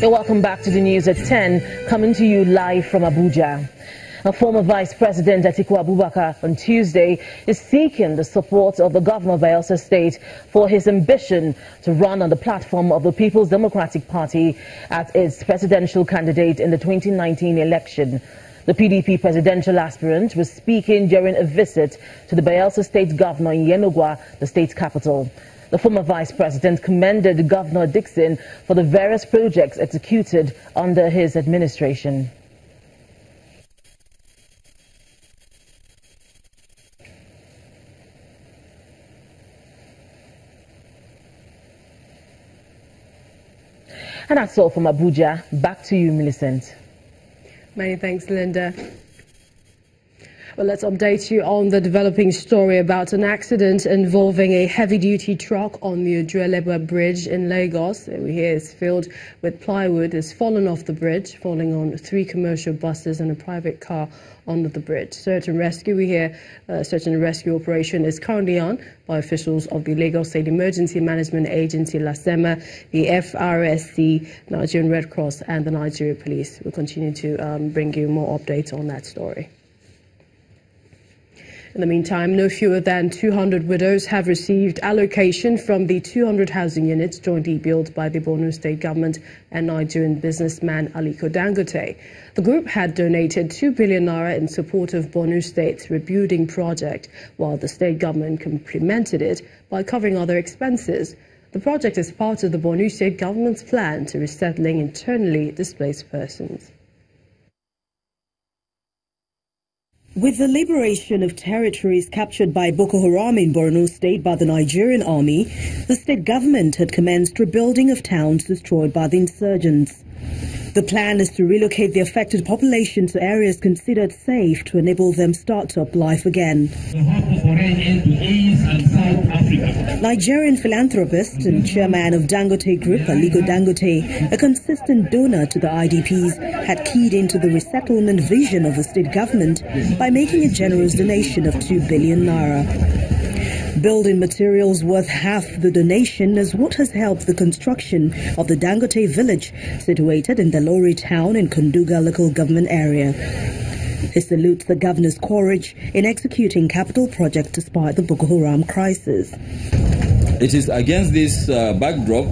Welcome back to the news at 10, coming to you live from Abuja. A former Vice President Atiku Abubakar on Tuesday is seeking the support of the governor of Borno State for his ambition to run on the platform of the People's Democratic Party as its presidential candidate in the 2019 election. The PDP presidential aspirant was speaking during a visit to the Borno State governor in Yenogwa, the state's capital. The former vice president commended Governor Dixon for the various projects executed under his administration. And that's all from Abuja. Back to you, Millicent. Many thanks, Linda. Well, let's update you on the developing story about an accident involving a heavy-duty truck on the Ojuelegba bridge in Lagos. We hear it's filled with plywood. It's fallen off the bridge, falling on 3 commercial buses and a private car under the bridge. Search and rescue, we hear search and rescue operation is currently on by officials of the Lagos State Emergency Management Agency, LASEMA, the FRSC, Nigerian Red Cross, and the Nigeria Police. We'll continue to bring you more updates on that story. In the meantime, no fewer than 200 widows have received allocation from the 200 housing units jointly built by the Borno State government and Nigerian businessman Aliko Dangote. The group had donated 2 billion naira in support of Borno State's rebuilding project, while the state government complemented it by covering other expenses. The project is part of the Borno State government's plan to resettling internally displaced persons. With the liberation of territories captured by Boko Haram in Borno State by the Nigerian army, the state government had commenced rebuilding of towns destroyed by the insurgents. The plan is to relocate the affected population to areas considered safe to enable them start up life again. Nigerian philanthropist and chairman of Dangote Group, Aliko Dangote, a consistent donor to the IDPs, had keyed into the resettlement vision of the state government by making a generous donation of 2 billion naira. Building materials worth half the donation is what has helped the construction of the Dangote village, situated in the Lori town in Kunduga local government area. He salutes the governor's courage in executing capital projects despite the Boko Haram crisis. It is against this backdrop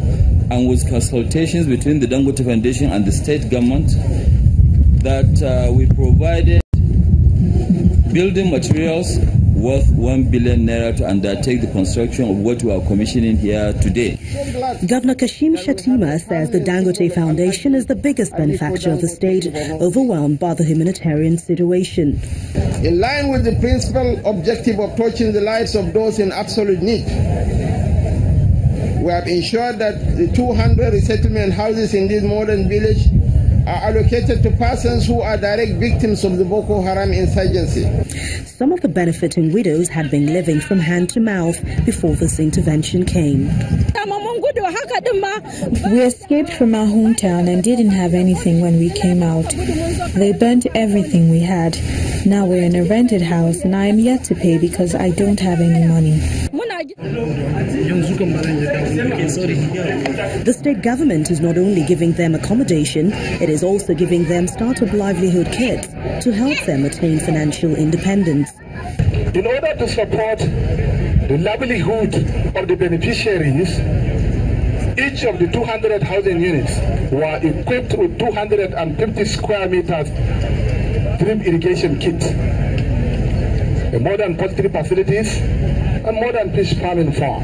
and with consultations between the Dangote Foundation and the state government that we provided building materials worth 1 billion naira to undertake the construction of what we are commissioning here today. Governor Kashim Shettima says the Dangote Foundation is the biggest benefactor of the state, overwhelmed by the humanitarian situation. In line with the principal objective of touching the lives of those in absolute need, we have ensured that the 200 resettlement houses in this modern village are allocated to persons who are direct victims of the Boko Haram insurgency. Some of the benefiting widows had been living from hand to mouth before this intervention came. We escaped from our hometown and didn't have anything when we came out. They burnt everything we had. Now we're in a rented house and I am yet to pay because I don't have any money. The state government is not only giving them accommodation, it is also giving them startup livelihood kits to help them attain financial independence. In order to support the livelihood of the beneficiaries, each of the 200 housing units were equipped with 250 square meters drip irrigation kit, modern poultry facilities, and modern fish farming farm.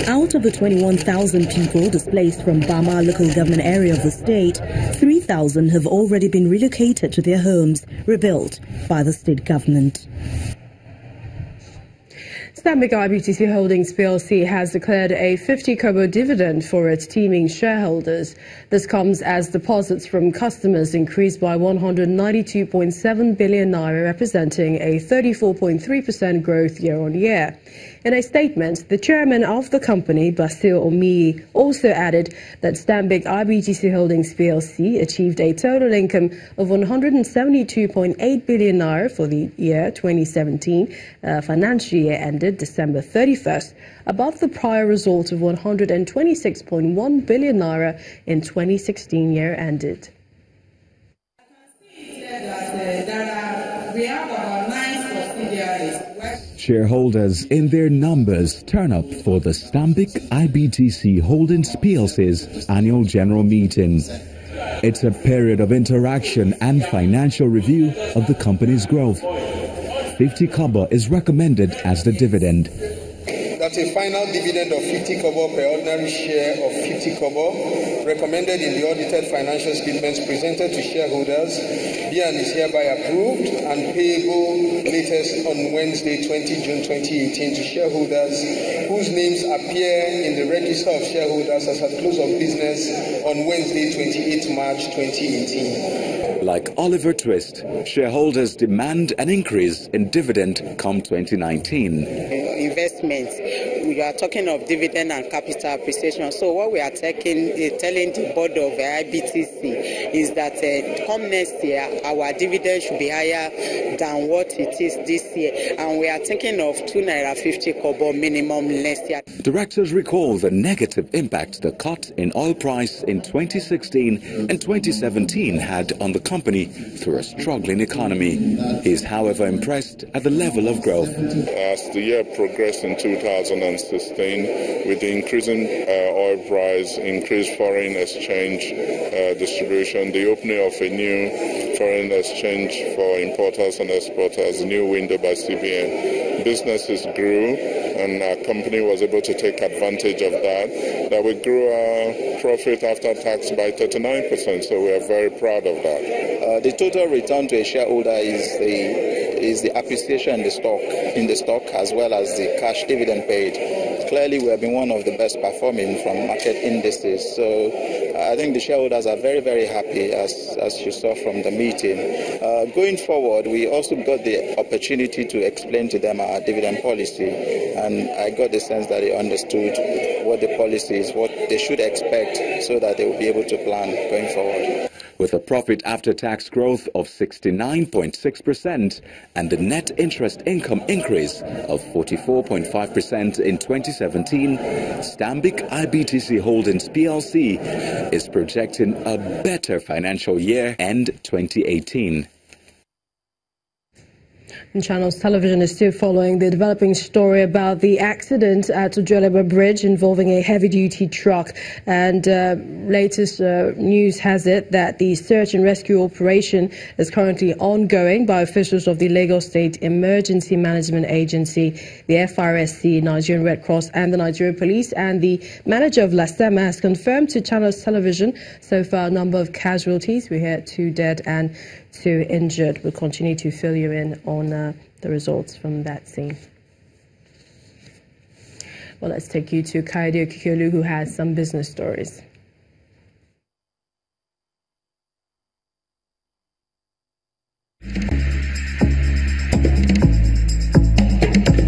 Out of the 21,000 people displaced from Bama local government area of the state, 3,000 have already been relocated to their homes, rebuilt by the state government. Stanbic IBTC Holdings PLC has declared a 50 kobo dividend for its teeming shareholders. This comes as deposits from customers increased by 192.7 billion naira, representing a 34.3% growth year-on-year. In a statement, the chairman of the company, Basil Omiyi, also added that Stanbic IBTC Holdings PLC achieved a total income of 172.8 billion naira for the year 2017 financial year ended December 31st, above the prior result of 126.1 billion naira in 2016 year ended. We have about 9 subsidiaries. Shareholders in their numbers turn up for the Stanbic IBTC Holdings PLC's annual general meeting. It's a period of interaction and financial review of the company's growth. 50 kobo is recommended as the dividend. That a final dividend of 50 kobo per ordinary share of 50 kobo recommended in the audited financial statements presented to shareholders be and is hereby approved and payable latest on Wednesday 20 June 2018 to shareholders whose names appear in the register of shareholders as at close of business on Wednesday 28 March 2018. Like Oliver Twist, shareholders demand an increase in dividend come 2019. Investments, we are talking of dividend and capital appreciation. So what we are telling the board of IBTC is that come next year, our dividend should be higher than what it is this year. And we are thinking of 2.50 kobo minimum next year. Directors recall the negative impact the cut in oil price in 2016 and 2017 had on the company through a struggling economy. He is, however, impressed at the level of growth. As the year progressed in 2016, with the increasing oil price, increased foreign exchange distribution, the opening of a new foreign exchange for importers and exporters, a new window by CBN, businesses grew, and our company was able to take advantage of that we grew our profit after tax by 39%, so we are very proud of that. The total return to a shareholder is the appreciation in the stock as well as the cash dividend paid. Clearly, we have been one of the best performing from market indices. So I think the shareholders are very, very happy, as you saw from the meeting. Going forward, we also got the opportunity to explain to them our dividend policy, and I got the sense that they understood what the policy is, what they should expect, so that they will be able to plan going forward. With a profit after tax growth of 69.6% and the net interest income increase of 44.5% in 2017, Stanbic IBTC Holdings PLC is projecting a better financial year end 2018. And Channels Television is still following the developing story about the accident at Ojuelegba Bridge involving a heavy-duty truck. And latest news has it that the search and rescue operation is currently ongoing by officials of the Lagos State Emergency Management Agency, the FRSC, Nigerian Red Cross, and the Nigerian Police. And the manager of LASEMA has confirmed to Channels Television so far a number of casualties. We heard 2 dead and 2 injured. We'll continue to fill you in on the results from that scene. Well, let's take you to Kayode Okikolu, who has some business stories.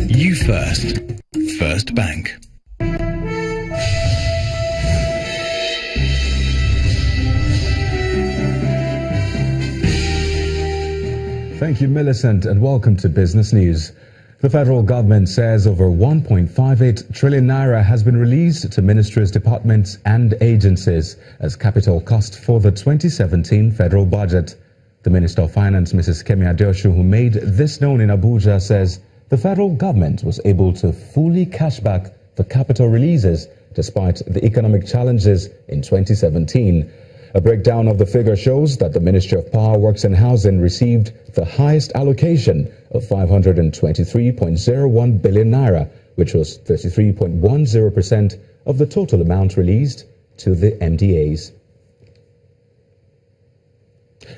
You First. First Bank. Thank you, Millicent, and welcome to Business News. The federal government says over 1.58 trillion naira has been released to ministries, departments and agencies as capital cost for the 2017 federal budget. The Minister of Finance, Mrs. Kemi Adeosun, who made this known in Abuja, says the federal government was able to fully cash back the capital releases despite the economic challenges in 2017. A breakdown of the figure shows that the Ministry of Power, Works and Housing received the highest allocation of 523.01 billion naira, which was 33.10% of the total amount released to the MDAs.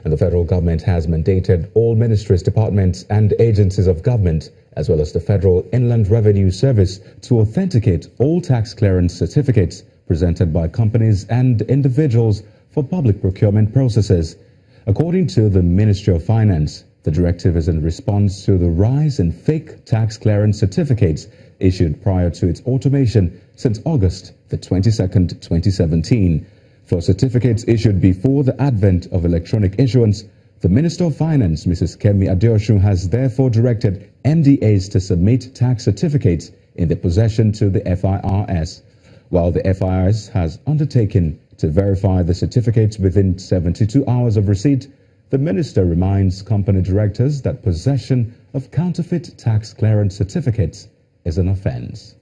And the federal government has mandated all ministries, departments and agencies of government as well as the Federal Inland Revenue Service to authenticate all tax clearance certificates presented by companies and individuals for public procurement processes. According to the Ministry of Finance, the directive is in response to the rise in fake tax clearance certificates issued prior to its automation since August the 22nd, 2017. For certificates issued before the advent of electronic issuance, the Minister of Finance, Mrs. Kemi Adeosun, has therefore directed MDAs to submit tax certificates in their possession to the FIRS, while the FIRS has undertaken to verify the certificates within 72 hours of receipt. The Minister reminds company directors that possession of counterfeit tax clearance certificates is an offence.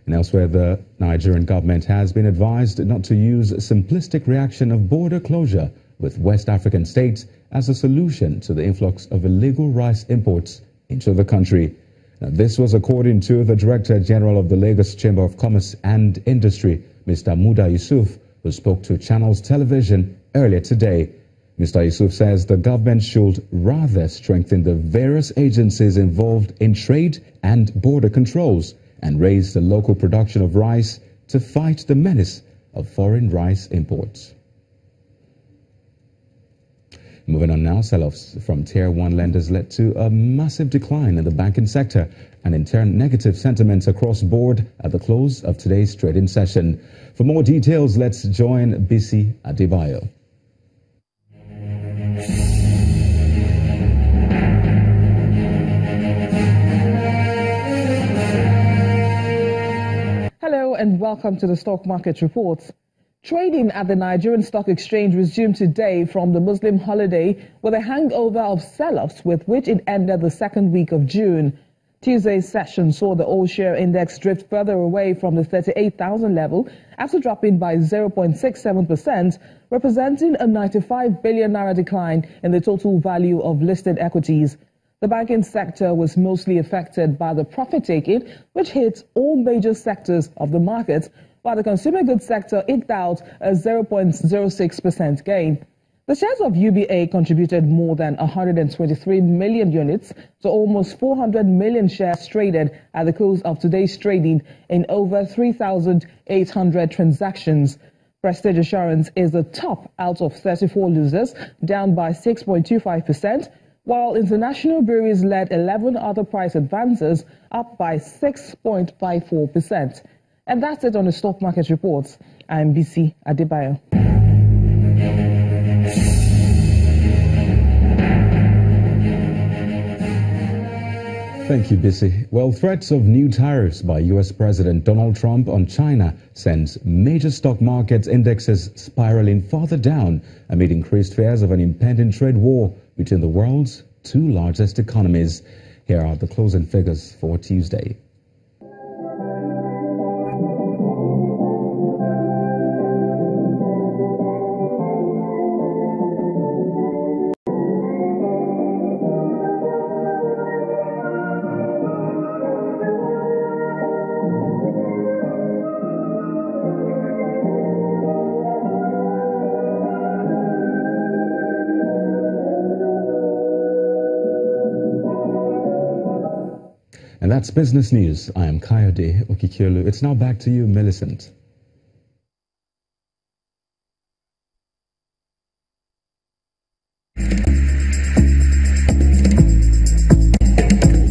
And elsewhere, the Nigerian government has been advised not to use a simplistic reaction of border closure with West African states as a solution to the influx of illegal rice imports into the country. Now, this was according to the Director General of the Lagos Chamber of Commerce and Industry, Mr. Muda Yusuf, who spoke to Channels Television earlier today. Mr. Yusuf says the government should rather strengthen the various agencies involved in trade and border controls and raise the local production of rice to fight the menace of foreign rice imports. Moving on now, sell-offs from Tier 1 lenders led to a massive decline in the banking sector and in turn negative sentiments across board at the close of today's trading session. For more details, let's join Bisi Adebayo. Hello and welcome to the Stock Market Reports. Trading at the Nigerian Stock Exchange resumed today from the Muslim holiday with a hangover of sell-offs with which it ended the second week of June. Tuesday's session saw the all-share index drift further away from the 38,000 level after dropping by 0.67%, representing a 95 billion naira decline in the total value of listed equities. The banking sector was mostly affected by the profit-taking, which hit all major sectors of the market, while the consumer goods sector eked out a 0.06% gain. The shares of UBA contributed more than 123 million units to almost 400 million shares traded at the close of today's trading in over 3,800 transactions. Prestige Assurance is the top out of 34 losers, down by 6.25%, while international breweries led 11 other price advances, up by 6.54%. And that's it on the Stock Market Reports. I'm Bisi Adebayo. Thank you, Bisi. Well, threats of new tariffs by U.S. President Donald Trump on China sends major stock market indexes spiraling further down amid increased fears of an impending trade war between the world's two largest economies. Here are the closing figures for Tuesday. And that's Business News. I am Kayode Okikiolu. It's now back to you, Millicent.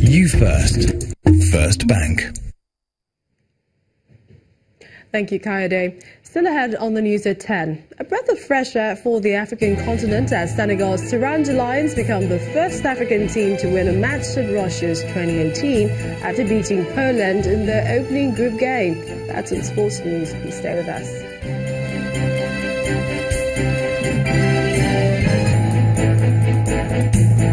You first. First Bank. Thank you, Kayode. Still ahead on the news at 10. A breath of fresh air for the African continent as Senegal's Teranga Lions become the first African team to win a match at Russia's 2018 after beating Poland in their opening group game. That's in sports news. Please stay with us.